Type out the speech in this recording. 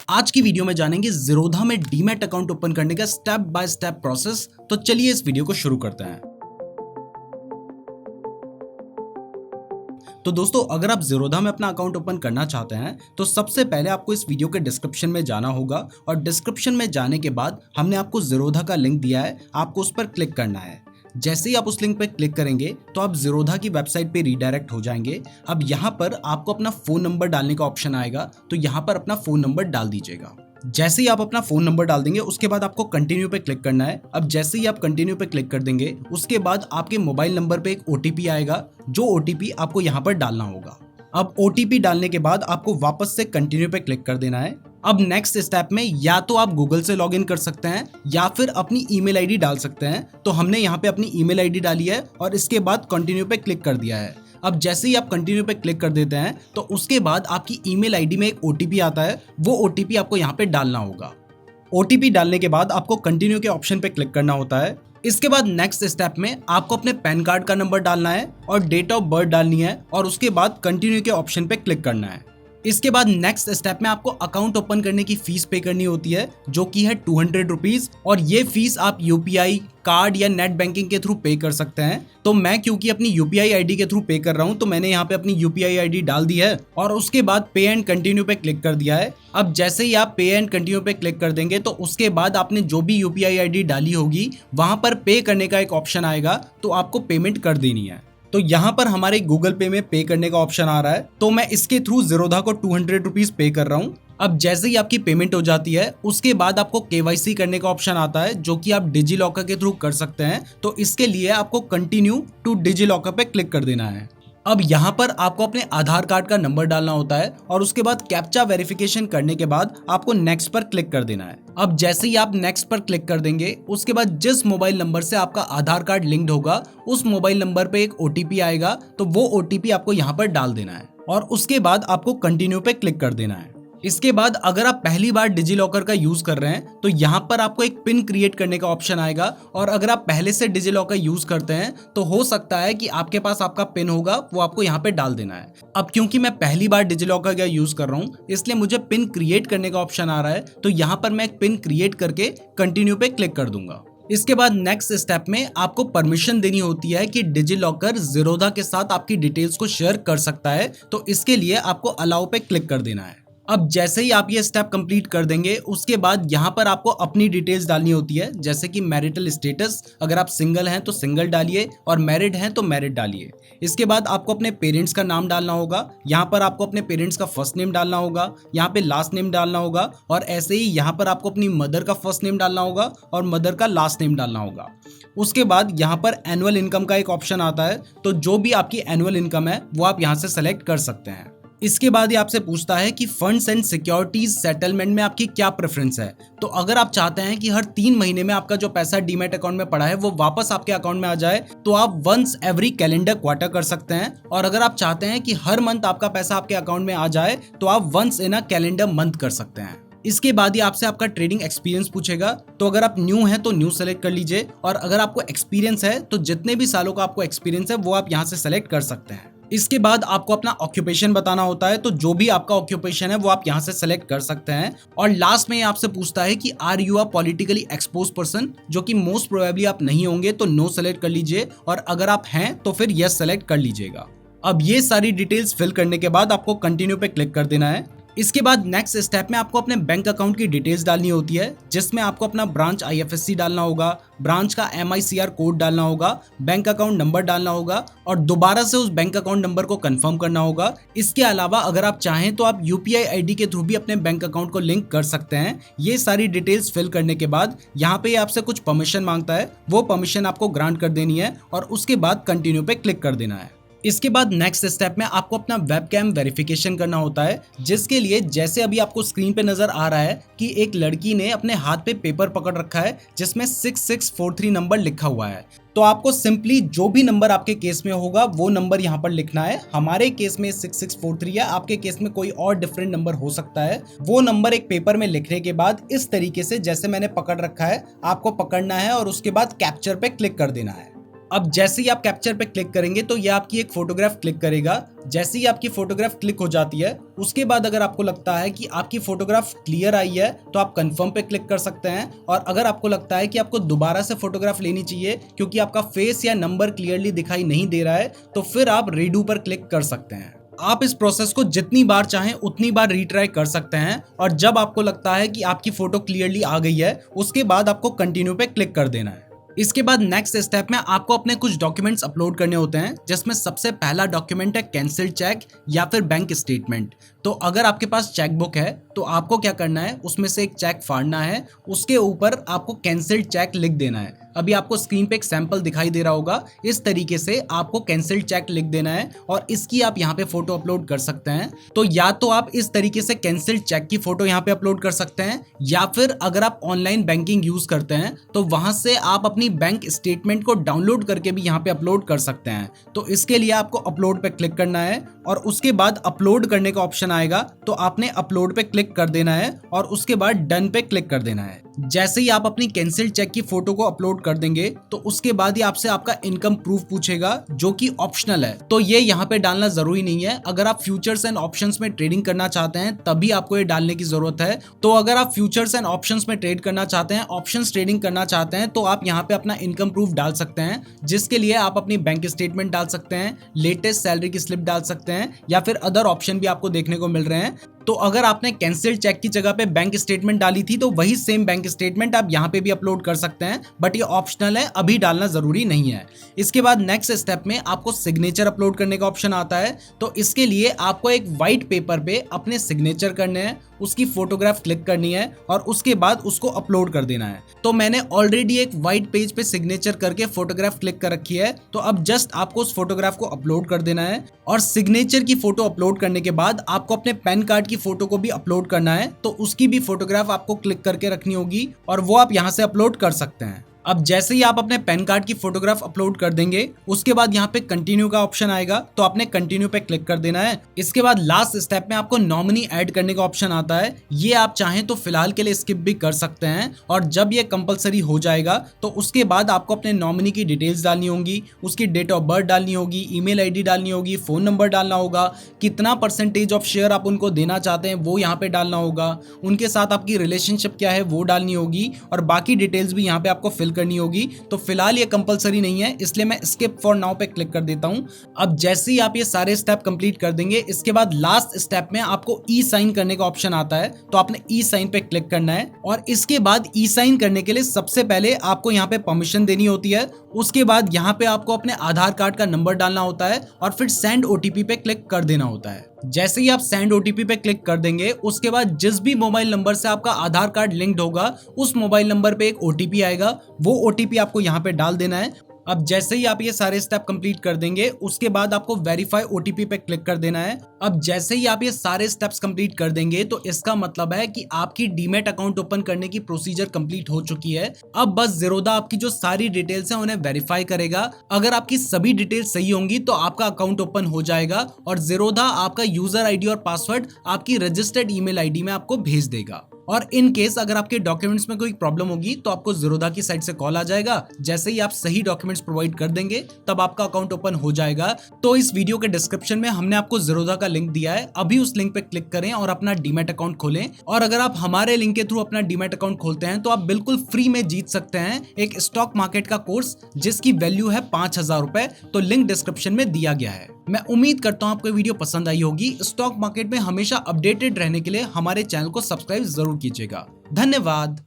आज की वीडियो में जानेंगे ज़ीरोधा में डीमैट अकाउंट ओपन करने का स्टेप बाय स्टेप प्रोसेस। तो चलिए इस वीडियो को शुरू करते हैं। तो दोस्तों, अगर आप ज़ीरोधा में अपना अकाउंट ओपन करना चाहते हैं तो सबसे पहले आपको इस वीडियो के डिस्क्रिप्शन में जाना होगा और डिस्क्रिप्शन में जाने के बाद हमने आपको ज़ीरोधा का लिंक दिया है, आपको उस पर क्लिक करना है। जैसे ही आप उस लिंक पर क्लिक करेंगे तो आप ज़ीरोधा की वेबसाइट पे रीडायरेक्ट हो जाएंगे। अब यहाँ पर आपको अपना फ़ोन नंबर डालने का ऑप्शन आएगा, तो यहाँ पर अपना फ़ोन नंबर डाल दीजिएगा। जैसे ही आप अपना फ़ोन नंबर डाल देंगे उसके बाद आपको कंटिन्यू पे क्लिक करना है। अब जैसे ही आप कंटिन्यू पे क्लिक कर देंगे उसके बाद आपके मोबाइल नंबर पे एक OTP आएगा, जो OTP आपको यहाँ पर डालना होगा। अब OTP डालने के बाद आपको वापस से कंटिन्यू पे क्लिक कर देना है। अब नेक्स्ट स्टेप में या तो आप गूगल से लॉगिन कर सकते हैं या फिर अपनी ईमेल आईडी डाल सकते हैं। तो हमने यहाँ पे अपनी ईमेल आईडी डाली है और इसके बाद कंटिन्यू पे क्लिक कर दिया है। अब जैसे ही आप कंटिन्यू पे क्लिक कर देते हैं तो उसके बाद आपकी ईमेल आईडी में एक OTP आता है, वो OTP आपको यहाँ पे डालना होगा। OTP डालने के बाद आपको कंटिन्यू के ऑप्शन पे क्लिक करना होता है। इसके बाद नेक्स्ट स्टेप में आपको अपने पैन कार्ड का नंबर डालना है और डेट ऑफ बर्थ डालनी है और उसके बाद कंटिन्यू के ऑप्शन पे क्लिक करना है। इसके बाद नेक्स्ट स्टेप में आपको अकाउंट ओपन करने की फीस पे करनी होती है, जो कि है 200 रुपीज। और ये फीस आप UPI कार्ड या नेट बैंकिंग के थ्रू पे कर सकते हैं। तो मैं क्योंकि अपनी UPI ID के थ्रू पे कर रहा हूँ तो मैंने यहाँ पे अपनी UPI ID डाल दी है और उसके बाद पे एंड कंटिन्यू पे क्लिक कर दिया है। अब जैसे ही आप पे एंड कंटिन्यू पे क्लिक कर देंगे तो उसके बाद आपने जो भी UPI ID डाली होगी वहां पर पे करने का एक ऑप्शन आएगा, तो आपको पेमेंट कर देनी है। तो यहाँ पर हमारे गूगल पे में पे करने का ऑप्शन आ रहा है, तो मैं इसके थ्रू ज़ीरोधा को 200 रुपीज पे कर रहा हूँ। अब जैसे ही आपकी पेमेंट हो जाती है उसके बाद आपको KYC करने का ऑप्शन आता है, जो कि आप डिजी लॉकर के थ्रू कर सकते हैं। तो इसके लिए आपको कंटिन्यू टू डिजी लॉकर पे क्लिक कर देना है। अब यहाँ पर आपको अपने आधार कार्ड का नंबर डालना होता है और उसके बाद कैप्चा वेरिफिकेशन करने के बाद आपको नेक्स्ट पर क्लिक कर देना है। अब जैसे ही आप नेक्स्ट पर क्लिक कर देंगे उसके बाद जिस मोबाइल नंबर से आपका आधार कार्ड लिंक्ड होगा उस मोबाइल नंबर पे एक OTP आएगा, तो वो OTP आपको यहाँ पर डाल देना है और उसके बाद आपको कंटिन्यू पे क्लिक कर देना है। इसके बाद अगर आप पहली बार डिजी लॉकर का यूज कर रहे हैं तो यहाँ पर आपको एक पिन क्रिएट करने का ऑप्शन आएगा, और अगर आप पहले से डिजी लॉकर यूज करते हैं तो हो सकता है कि आपके पास आपका पिन होगा, वो आपको यहाँ पे डाल देना है। अब क्योंकि मैं पहली बार डिजी लॉकर का यूज कर रहा हूँ इसलिए मुझे पिन क्रिएट करने का ऑप्शन आ रहा है, तो यहाँ पर मैं एक पिन क्रिएट करके कंटिन्यू पे क्लिक कर दूंगा। इसके बाद नेक्स्ट स्टेप में आपको परमिशन देनी होती है कि डिजी लॉकर ज़ीरोधा के साथ आपकी डिटेल्स को शेयर कर सकता है, तो इसके लिए आपको अलाउ पे क्लिक कर देना है। अब जैसे ही आप ये स्टेप कंप्लीट कर देंगे उसके बाद यहाँ पर आपको अपनी डिटेल्स डालनी होती है, जैसे कि मैरिटल स्टेटस, अगर आप सिंगल हैं तो सिंगल डालिए और मैरिड हैं तो मैरिड डालिए। इसके बाद आपको अपने पेरेंट्स का नाम डालना होगा, यहाँ पर आपको अपने पेरेंट्स का फर्स्ट नेम डालना होगा, यहाँ पे लास्ट नेम डालना होगा, और ऐसे ही यहाँ पर आपको अपनी मदर का फर्स्ट नेम डालना होगा और मदर का लास्ट नेम डालना होगा। उसके बाद यहाँ पर एनुअल इनकम का एक ऑप्शन आता है, तो जो भी आपकी एनुअल इनकम है वो आप यहाँ से सेलेक्ट कर सकते हैं। इसके बाद ये आपसे पूछता है कि फंड्स एंड सिक्योरिटीज सेटलमेंट में आपकी क्या प्रेफरेंस है। तो अगर आप चाहते हैं कि हर 3 महीने में आपका जो पैसा डीमैट अकाउंट में पड़ा है वो वापस आपके अकाउंट में आ जाए तो आप वंस एवरी कैलेंडर क्वार्टर कर सकते हैं, और अगर आप चाहते हैं कि हर मंथ आपका पैसा आपके अकाउंट में आ जाए तो आप once in a calendar month कर सकते हैं। इसके बाद ही आपसे आपका ट्रेडिंग एक्सपीरियंस पूछेगा, तो अगर आप न्यू हैं तो न्यू सेलेक्ट कर लीजिए, और अगर आपको एक्सपीरियंस है तो जितने भी सालों का आपको एक्सपीरियंस है वो आप यहाँ से सेलेक्ट कर सकते हैं। इसके बाद आपको अपना ऑक्यूपेशन बताना होता है, तो जो भी आपका ऑक्यूपेशन है वो आप यहाँ से सेलेक्ट कर सकते हैं। और लास्ट में ये आपसे पूछता है कि are you a politically exposed person, जो कि मोस्ट प्रोबेबली आप नहीं होंगे तो नो सेलेक्ट कर लीजिए, और अगर आप हैं तो फिर यस सेलेक्ट कर लीजिएगा। अब ये सारी डिटेल्स फिल करने के बाद आपको कंटिन्यू पे क्लिक कर देना है। इसके बाद नेक्स्ट स्टेप में आपको अपने बैंक अकाउंट की डिटेल्स डालनी होती है, जिसमें आपको अपना ब्रांच IFSC डालना होगा, ब्रांच का MICR कोड डालना होगा, बैंक अकाउंट नंबर डालना होगा और दोबारा से उस बैंक अकाउंट नंबर को कंफर्म करना होगा। इसके अलावा अगर आप चाहें तो आप UPI ID के थ्रू भी अपने बैंक अकाउंट को लिंक कर सकते हैं। ये सारी डिटेल्स फिल करने के बाद यहाँ पे आपसे कुछ परमिशन मांगता है, वो परमिशन आपको ग्रांट कर देनी है और उसके बाद कंटिन्यू पे क्लिक कर देना है। इसके बाद नेक्स्ट स्टेप में आपको अपना वेबकैम वेरिफिकेशन करना होता है, जिसके लिए जैसे अभी आपको स्क्रीन पे नजर आ रहा है कि एक लड़की ने अपने हाथ पे पेपर पकड़ रखा है जिसमें 6643 नंबर लिखा हुआ है। तो आपको सिंपली जो भी नंबर आपके केस में होगा वो नंबर यहाँ पर लिखना है। हमारे केस में 6643 है, आपके केस में कोई और डिफरेंट नंबर हो सकता है। वो नंबर एक पेपर में लिखने के बाद इस तरीके से जैसे मैंने पकड़ रखा है आपको पकड़ना है और उसके बाद कैप्चर पे क्लिक कर देना है। अब जैसे ही आप कैप्चर पे क्लिक करेंगे तो ये आपकी एक फोटोग्राफ क्लिक करेगा। जैसे ही आपकी फोटोग्राफ क्लिक हो जाती है उसके बाद अगर आपको लगता है कि आपकी फोटोग्राफ क्लियर आई है तो आप कंफर्म पे क्लिक कर सकते हैं। और अगर आपको लगता है कि आपको दोबारा से फोटोग्राफ लेनी चाहिए क्योंकि आपका फेस या नंबर क्लियरली दिखाई नहीं दे रहा है तो फिर आप रीडू पर क्लिक कर सकते हैं। आप इस प्रोसेस को जितनी बार चाहें उतनी बार रीट्राई कर सकते हैं और जब आपको लगता है कि आपकी फोटो क्लियरली आ गई है उसके बाद आपको कंटिन्यू पे क्लिक कर देना है। इसके बाद नेक्स्ट स्टेप में आपको अपने कुछ डॉक्यूमेंट्स अपलोड करने होते हैं जिसमें सबसे पहला डॉक्यूमेंट है कैंसिल चेक या फिर बैंक स्टेटमेंट। तो अगर आपके पास चेकबुक है तो आपको क्या करना है, उसमें से एक चेक फाड़ना है, उसके ऊपर आपको कैंसिल्ड चेक लिख देना है। अभी आपको स्क्रीन पे एक सैंपल दिखाई दे रहा होगा, इस तरीके से आपको कैंसिल्ड चेक लिख देना है और इसकी आप यहाँ पे फोटो अपलोड कर सकते हैं। तो या तो आप इस तरीके से कैंसिल्ड चेक की फोटो यहाँ पे अपलोड कर सकते हैं या फिर अगर आप ऑनलाइन बैंकिंग यूज करते हैं तो वहां से आप अपनी बैंक स्टेटमेंट को डाउनलोड करके भी यहाँ पे अपलोड कर सकते हैं। तो इसके लिए आपको अपलोड पे क्लिक करना है और उसके बाद अपलोड करने का ऑप्शन आएगा तो आपने अपलोड पे क्लिक कर देना है और उसके बाद डन पे क्लिक कर देना है। जैसे ही आप अपनी कैंसिल चेक की फोटो को अपलोड कर देंगे तो उसके बाद ही आपसे आपका इनकम प्रूफ पूछेगा जो कि ऑप्शनल है। तो ये यहाँ पे डालना जरूरी नहीं है। अगर आप फ्यूचर्स एंड ऑप्शंस में ट्रेडिंग करना चाहते हैं तभी आपको ये डालने की जरूरत है। तो अगर आप फ्यूचर्स एंड ऑप्शंस में ट्रेड करना चाहते हैं, ऑप्शंस ट्रेडिंग करना चाहते हैं, तो आप यहाँ पे अपना इनकम प्रूफ डाल सकते हैं जिसके लिए आप अपनी बैंक स्टेटमेंट डाल सकते हैं, लेटेस्ट सैलरी की स्लिप डाल सकते हैं या फिर अदर ऑप्शन भी आपको देखने को मिल रहे हैं। तो अगर आपने कैंसिल्ड चेक की जगह पे बैंक स्टेटमेंट डाली थी तो वही सेम बैंक स्टेटमेंट आप यहाँ पे भी अपलोड कर सकते हैं, बट ये ऑप्शनल है, अभी डालना जरूरी नहीं है। इसके बाद नेक्स्ट स्टेप में आपको सिग्नेचर अपलोड करने का ऑप्शन आता है। तो इसके लिए आपको एक व्हाइट पेपर पे अपने सिग्नेचर करने हैं, उसकी फोटोग्राफ क्लिक करनी है और उसके बाद उसको अपलोड कर देना है। तो मैंने ऑलरेडी एक व्हाइट पेज पे सिग्नेचर करके फोटोग्राफ क्लिक कर रखी है, तो अब जस्ट आपको उस फोटोग्राफ को अपलोड कर देना है। और सिग्नेचर की फोटो अपलोड करने के बाद आपको अपने पैन कार्ड की फोटो को भी अपलोड करना है, तो उसकी भी फोटोग्राफ आपको क्लिक करके रखनी होगी और वो आप यहाँ से अपलोड कर सकते हैं। अब जैसे ही आप अपने पैन कार्ड की फोटोग्राफ अपलोड कर देंगे उसके बाद यहाँ पे कंटिन्यू का ऑप्शन आएगा, तो आपने कंटिन्यू पे क्लिक कर देना है। इसके बाद लास्ट स्टेप में आपको नॉमिनी ऐड करने का ऑप्शन आता है। ये आप चाहें तो फिलहाल के लिए स्किप भी कर सकते हैं और जब ये कंपलसरी हो जाएगा तो उसके बाद आपको अपने नॉमिनी की डिटेल्स डालनी होंगी, उसकी डेट ऑफ बर्थ डालनी होगी, ईमेल आईडी डालनी होगी, फोन नंबर डालना होगा, कितना परसेंटेज ऑफ शेयर आप उनको देना चाहते हैं वो यहाँ पे डालना होगा, उनके साथ आपकी रिलेशनशिप क्या है वो डालनी होगी और बाकी डिटेल्स भी यहाँ पे आपको फिल करनी होगी। तो फिलहाल ये कंपलसरी नहीं है इसलिए मैं स्किप फॉर नाउ पे क्लिक कर देता हूं। अब जैसे ही आप ये सारे स्टेप कंप्लीट कर देंगे इसके बाद लास्ट स्टेप में आपको ई साइन करने का ऑप्शन आता है, तो आपने ई साइन पे क्लिक करना है और इसके बाद ई साइन करने के लिए सबसे पहले आपको यहाँ पे परमिशन देनी होती है। उसके बाद यहाँ पे आपको अपने आधार कार्ड का नंबर डालना होता है और फिर सेंड ओटीपी पे क्लिक कर देना होता है। जैसे ही आप सेंड ओटीपी पे क्लिक कर देंगे उसके बाद जिस भी मोबाइल नंबर से आपका आधार कार्ड लिंक्ड होगा उस मोबाइल नंबर पे एक ओटीपी आएगा, वो ओटीपी आपको यहाँ पे डाल देना है। अब जैसे ही आप ये सारे स्टेप कंप्लीट कर देंगे उसके बाद आपको वेरीफाई ओटीपी पे क्लिक कर देना है। अब जैसे ही आप ये सारे स्टेप्स कंप्लीट कर देंगे तो इसका मतलब है कि आपकी डीमैट अकाउंट ओपन करने की प्रोसीजर कंप्लीट हो चुकी है। अब बस ज़ीरोधा आपकी जो सारी डिटेल्स हैं उन्हें वेरीफाई करेगा। अगर आपकी सभी डिटेल्स सही होंगी तो आपका अकाउंट ओपन हो जाएगा और ज़ीरोधा आपका यूजर आईडी और पासवर्ड आपकी रजिस्टर्ड ईमेल आईडी में आपको भेज देगा। और इन केस अगर आपके डॉक्यूमेंट्स में कोई प्रॉब्लम होगी तो आपको ज़ीरोधा की साइट से कॉल आ जाएगा। जैसे ही आप सही डॉक्यूमेंट्स प्रोवाइड कर देंगे तब आपका अकाउंट ओपन हो जाएगा। तो इस वीडियो के डिस्क्रिप्शन में हमने आपको ज़ीरोधा का लिंक दिया है, अभी उस लिंक पे क्लिक करें और अपना डीमैट अकाउंट खोलें। और अगर आप हमारे लिंक के थ्रू अपना डीमैट अकाउंट खोलते हैं तो आप बिल्कुल फ्री में जीत सकते हैं एक स्टॉक मार्केट का कोर्स जिसकी वैल्यू है 5,000 रुपए। तो लिंक डिस्क्रिप्शन में दिया गया है। मैं उम्मीद करता हूं आपको वीडियो पसंद आई होगी। स्टॉक मार्केट में हमेशा अपडेटेड रहने के लिए हमारे चैनल को सब्सक्राइब जरूर कीजिएगा। धन्यवाद।